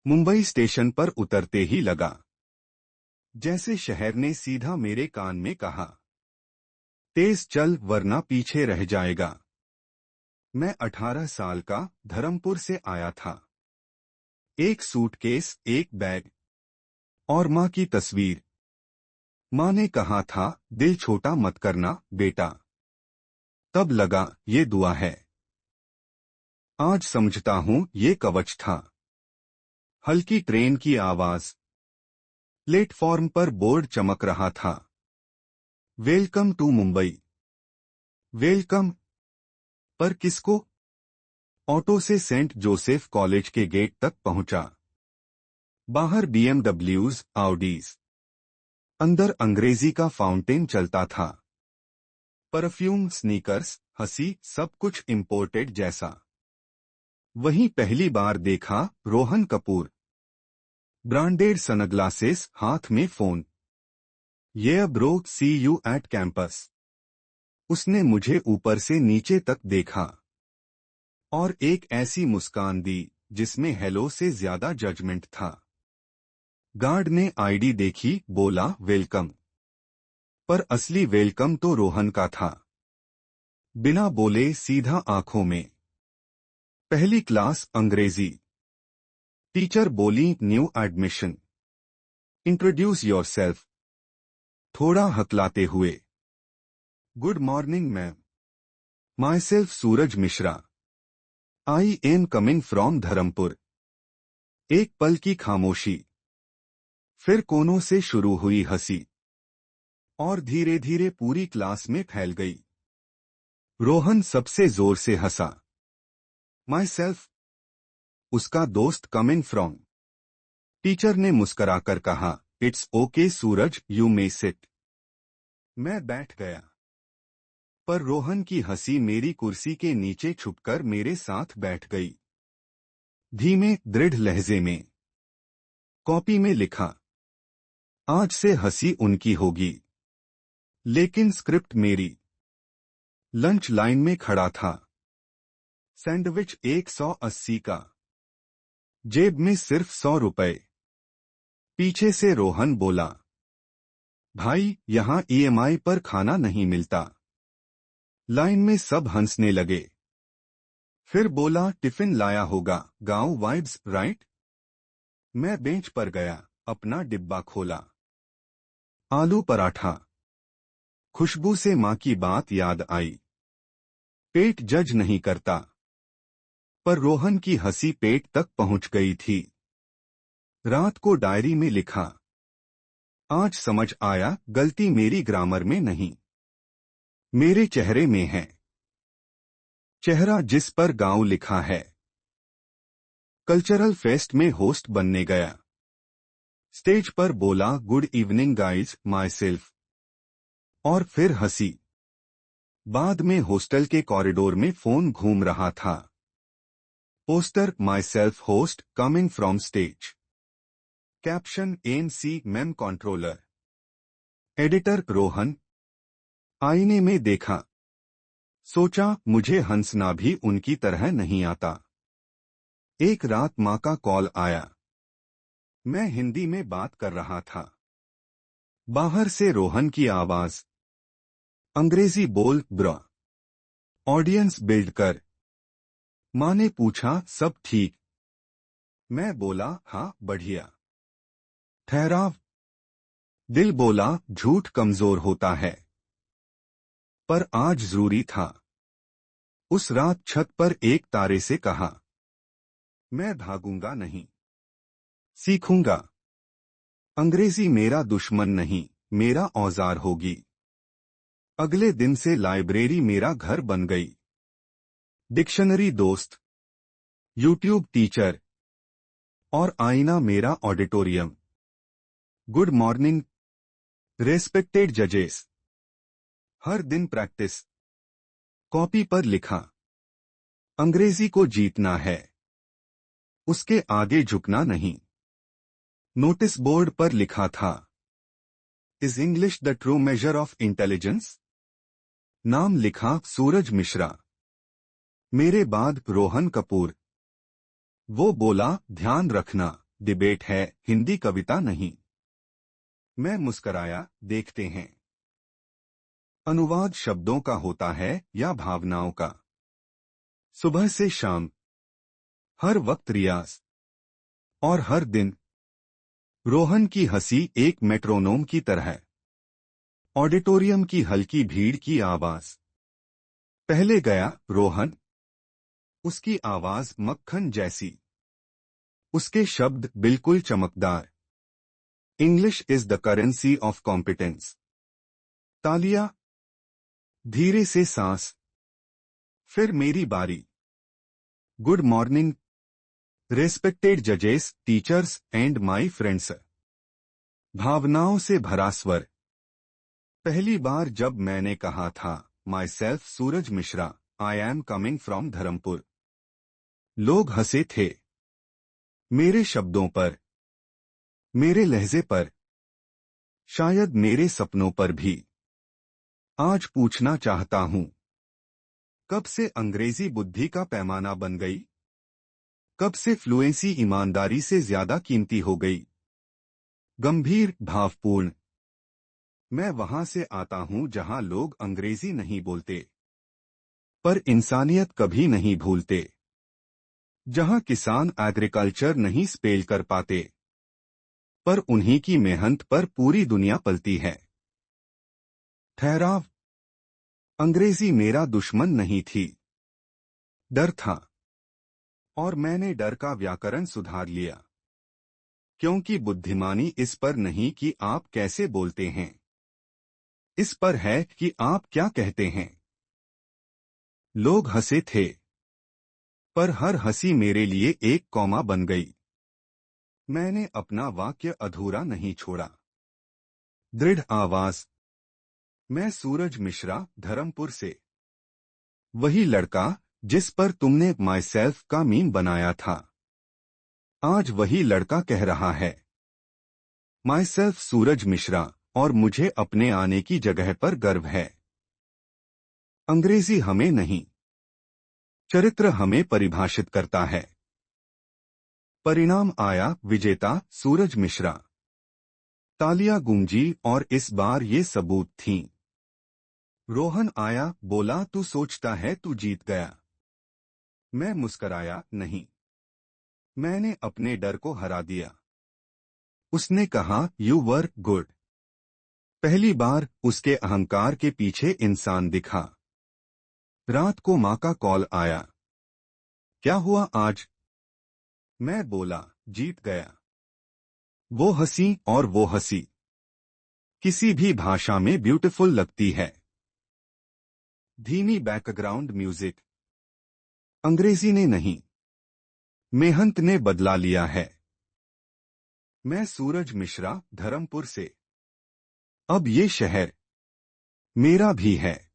Mumbai station पर उतरते ही लगा जैसे शहर ने सीधा मेरे कान में कहा, तेज चल वरना पीछे रह जाएगा। मैं 18 साल का धर्मपुर से आया था। एक सूटकेस, एक बैग और माँ की तस्वीर। माँ ने कहा था, दिल छोटा मत करना बेटा। तब लगा ये दुआ है। आज समझता हूँ ये कवच था। हल्की ट्रेन की आवाज। प्लेटफॉर्म पर बोर्ड चमक रहा था, वेलकम टू मुंबई। वेलकम पर किसको? ऑटो से सेंट जोसेफ कॉलेज के गेट तक पहुंचा। बाहर बीएमडब्ल्यूज, आउडीज। अंदर अंग्रेजी का फाउंटेन चलता था। परफ्यूम, स्नीकर्स, हंसी, सब कुछ इंपोर्टेड जैसा। वहीं पहली बार देखा रोहन कपूर। ब्रांडेड सनग्लासेस, हाथ में फोन। ये bro, see you at campus. उसने मुझे ऊपर से नीचे तक देखा और एक ऐसी मुस्कान दी जिसमें हेलो से ज्यादा जजमेंट था। गार्ड ने आईडी देखी, बोला वेलकम। पर असली वेलकम तो रोहन का था। बिना बोले सीधा आंखों में। पहली क्लास अंग्रेजी। टीचर बोली, न्यू एडमिशन, इंट्रोड्यूस योरसेल्फ। थोड़ा हकलाते हुए, good morning ma'am, my self Suraj Mishra, I am coming from Dharampur. एक पल की खामोशी, फिर कोनों से शुरू हुई हंसी और धीरे धीरे पूरी क्लास में फैल गई। रोहन सबसे जोर से हंसा। माई सेल्फ, उसका दोस्त कमिंग फ्रॉम। टीचर ने मुस्कराकर कहा, it's okay Suraj, you may sit. मैं बैठ गया, पर रोहन की हंसी मेरी कुर्सी के नीचे छुपकर मेरे साथ बैठ गई। धीमे दृढ़ लहजे में कॉपी में लिखा, आज से हंसी उनकी होगी लेकिन स्क्रिप्ट मेरी। लंच लाइन में खड़ा था। सैंडविच 180 का, जेब में सिर्फ 100 रुपए। पीछे से रोहन बोला, भाई यहां ईएमआई पर खाना नहीं मिलता। लाइन में सब हंसने लगे। फिर बोला, टिफिन लाया होगा, गांव वाइब्स राइट। मैं बेंच पर गया, अपना डिब्बा खोला। आलू पराठा। खुशबू से मां की बात याद आई। पेट जज नहीं करता, पर रोहन की हंसी पेट तक पहुंच गई थी। रात को डायरी में लिखा, आज समझ आया गलती मेरी ग्रामर में नहीं, मेरे चेहरे में है। चेहरा जिस पर गांव लिखा है। कल्चरल फेस्ट में होस्ट बनने गया। स्टेज पर बोला, good evening guys, my self. और फिर हंसी। बाद में हॉस्टल के कॉरिडोर में फोन घूम रहा था। Poster, my self host coming from stage. Caption, NC ma'am controller. Editor Rohan. आईने में देखा, सोचा मुझे हंसना भी उनकी तरह नहीं आता। एक रात मां का कॉल आया। मैं हिंदी में बात कर रहा था। बाहर से रोहन की आवाज, अंग्रेजी बोल ब्रा। ऑडियंस बिल्ड कर। मां ने पूछा, सब ठीक? मैं बोला, हाँ बढ़िया। ठहराव। दिल बोला, झूठ कमजोर होता है, पर आज जरूरी था। उस रात छत पर एक तारे से कहा, मैं भागूंगा नहीं, सीखूंगा। अंग्रेजी मेरा दुश्मन नहीं, मेरा औजार होगी। अगले दिन से लाइब्रेरी मेरा घर बन गई। डिक्शनरी दोस्त, यूट्यूब टीचर और आईना मेरा ऑडिटोरियम। गुड मॉर्निंग रेस्पेक्टेड जजेस। हर दिन प्रैक्टिस। कॉपी पर लिखा, अंग्रेजी को जीतना है, उसके आगे झुकना नहीं। नोटिस बोर्ड पर लिखा था, is English the true measure of intelligence. नाम लिखा, सूरज मिश्रा। मेरे बाद रोहन कपूर। वो बोला, ध्यान रखना, डिबेट है, हिंदी कविता नहीं। मैं मुस्कराया, देखते हैं। अनुवाद शब्दों का होता है या भावनाओं का? सुबह से शाम, हर वक्त रियाज, और हर दिन। रोहन की हंसी एक मेट्रोनोम की तरह। ऑडिटोरियम की हल्की भीड़ की आवाज। पहले गया रोहन। उसकी आवाज मक्खन जैसी, उसके शब्द बिल्कुल चमकदार। English is the currency of competence. तालियां, धीरे से सांस। फिर मेरी बारी। गुड मॉर्निंग, रेस्पेक्टेड जजेस, टीचर्स एंड माई फ्रेंड्स। भावनाओं से भरा स्वर। पहली बार जब मैंने कहा था, my self Suraj Mishra, I am coming from Dharampur, लोग हंसे थे। मेरे शब्दों पर, मेरे लहजे पर, शायद मेरे सपनों पर भी। आज पूछना चाहता हूं, कब से अंग्रेजी बुद्धि का पैमाना बन गई? कब से फ्लुएंसी ईमानदारी से ज्यादा कीमती हो गई? गंभीर, भावपूर्ण। मैं वहां से आता हूं जहां लोग अंग्रेजी नहीं बोलते, पर इंसानियत कभी नहीं भूलते। जहां किसान एग्रीकल्चर नहीं स्पेल कर पाते, पर उन्हीं की मेहनत पर पूरी दुनिया पलती है। ठहराव। अंग्रेजी मेरा दुश्मन नहीं थी, डर था। और मैंने डर का व्याकरण सुधार लिया, क्योंकि बुद्धिमानी इस पर नहीं कि आप कैसे बोलते हैं, इस पर है कि आप क्या कहते हैं। लोग हंसे थे, पर हर हंसी मेरे लिए एक कॉमा बन गई। मैंने अपना वाक्य अधूरा नहीं छोड़ा। दृढ़ आवाज। मैं सूरज मिश्रा, धर्मपुर से। वही लड़का जिस पर तुमने माई सेल्फ का मीम बनाया था, आज वही लड़का कह रहा है, माई सेल्फ सूरज मिश्रा, और मुझे अपने आने की जगह पर गर्व है। अंग्रेजी हमें नहीं, चरित्र हमें परिभाषित करता है। परिणाम आया, विजेता सूरज मिश्रा। तालियां गूंजी और इस बार ये सबूत थीं। रोहन आया, बोला तू सोचता है तू जीत गया। मैं मुस्कराया, नहीं, मैंने अपने डर को हरा दिया। उसने कहा, यू वर गुड। पहली बार उसके अहंकार के पीछे इंसान दिखा। रात को माँ का कॉल आया, क्या हुआ आज? मैं बोला, जीत गया। वो हंसी, और वो हंसी किसी भी भाषा में ब्यूटीफुल लगती है। धीमी बैकग्राउंड म्यूजिक। अंग्रेजी ने नहीं, मेहनत ने बदला लिया है। मैं सूरज मिश्रा, धर्मपुर से। अब ये शहर मेरा भी है।